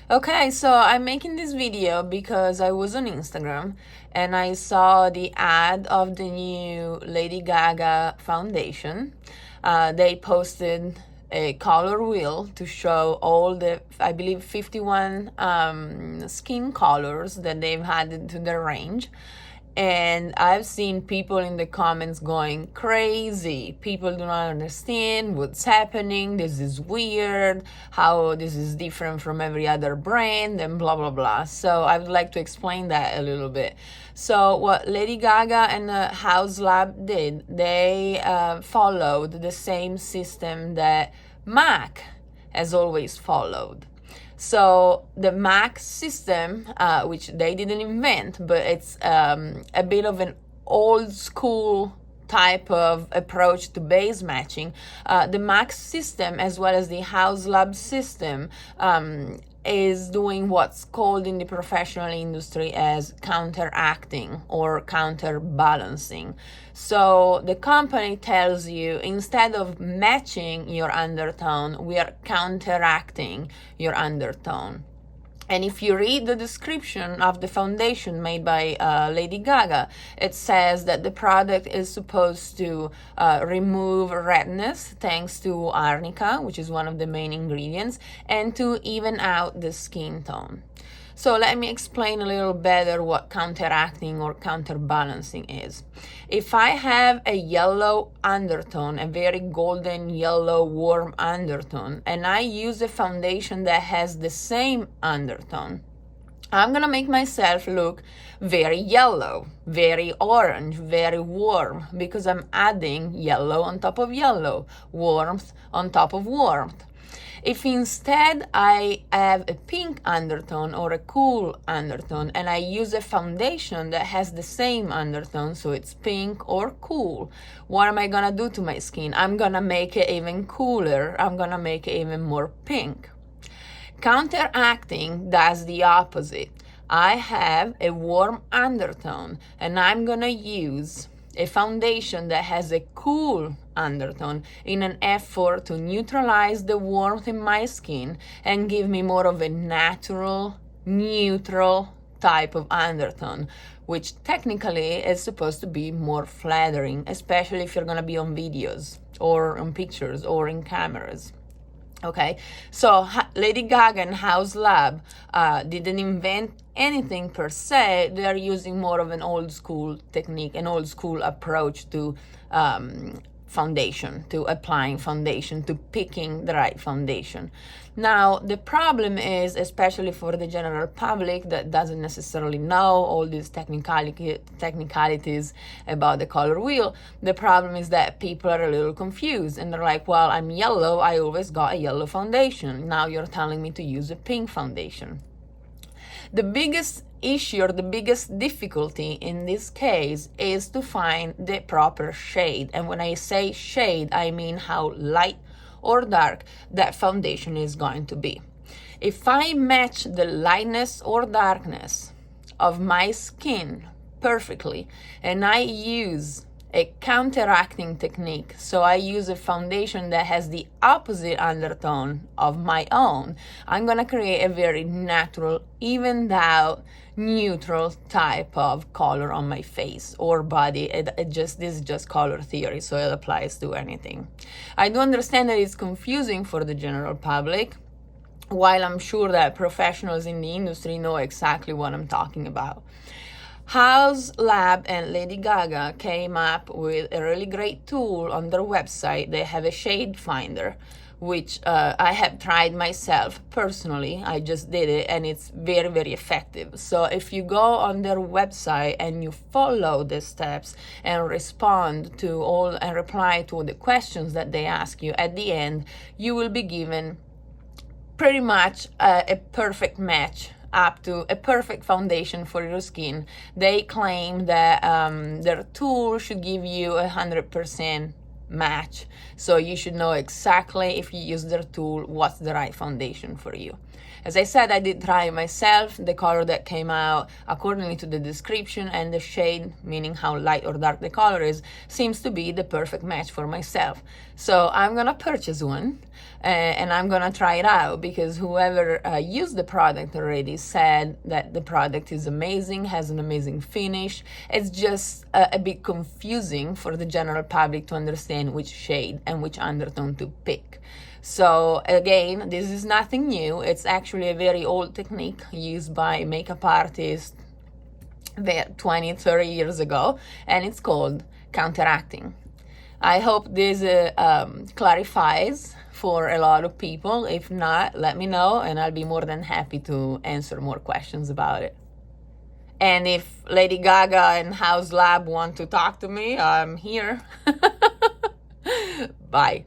Okay, so I'm making this video because I was on Instagram and I saw the ad of the new Lady Gaga foundation. They posted a color wheel to show all the, I believe, 51 skin colors that they've added to their range. And I've seen people in the comments going crazy. People do not understand what's happening. This is weird. How this is different from every other brand and blah, blah, blah. So I would like to explain that a little bit. So what Lady Gaga and House Lab did, they followed the same system that MAC has always followed. So the Mac system, which they didn't invent, but it's a bit of an old school type of approach to base matching. The Mac system, as well as the House Lab system, is doing what's called in the professional industry as counteracting or counterbalancing. So the company tells you, instead of matching your undertone, we are counteracting your undertone. And if you read the description of the foundation made by Lady Gaga, it says that the product is supposed to remove redness thanks to arnica, which is one of the main ingredients, and to even out the skin tone. So let me explain a little better what counteracting or counterbalancing is. If I have a yellow undertone, a very golden yellow warm undertone, and I use a foundation that has the same undertone, I'm gonna make myself look very yellow, very orange, very warm, because I'm adding yellow on top of yellow, warmth on top of warmth. If instead I have a pink undertone or a cool undertone and I use a foundation that has the same undertone, so it's pink or cool, what am I gonna do to my skin? I'm gonna make it even cooler. I'm gonna make it even more pink. Counteracting does the opposite. I have a warm undertone and I'm gonna use a foundation that has a cool undertone in an effort to neutralize the warmth in my skin and give me more of a natural, neutral type of undertone, which technically is supposed to be more flattering, especially if you're gonna be on videos or on pictures or in cameras. Okay, so Lady Gaga and House Lab didn't invent anything per se. They're using more of an old school technique, an old school approach to foundation, to applying foundation, to picking the right foundation. Now, the problem is, especially for the general public that doesn't necessarily know all these technicalities about the color wheel, the problem is that people are a little confused and they're like, well, I'm yellow, I always got a yellow foundation. Now you're telling me to use a pink foundation. The biggest issue or the biggest difficulty in this case is to find the proper shade. And when I say shade, I mean how light or dark that foundation is going to be. If I match the lightness or darkness of my skin perfectly and I use a counteracting technique, so I use a foundation that has the opposite undertone of my own, I'm gonna create a very natural, evened out, neutral type of color on my face or body. This is just color theory, so it applies to anything. I do understand that it's confusing for the general public, while I'm sure that professionals in the industry know exactly what I'm talking about. House Lab and Lady Gaga came up with a really great tool on their website. They have a shade finder, which I have tried myself personally. I just did it and it's very, very effective. So if you go on their website and you follow the steps and respond to all and reply to the questions that they ask you at the end, you will be given pretty much a perfect match, up to a perfect foundation for your skin. They claim that their tool should give you 100% match, so you should know exactly, if you use their tool, what's the right foundation for you. As I said, I did try it myself. The color that came out according to the description and the shade, meaning how light or dark the color is, seems to be the perfect match for myself. So I'm gonna purchase one and I'm gonna try it out, because whoever used the product already said that the product is amazing, has an amazing finish. It's just a bit confusing for the general public to understand which shade and which undertone to pick. So again, this is nothing new. It's actually a very old technique used by makeup artists 20, 30 years ago, and it's called counteracting. I hope this clarifies for a lot of people. If not, let me know, and I'll be more than happy to answer more questions about it. And if Lady Gaga and House Lab want to talk to me, I'm here. Bye.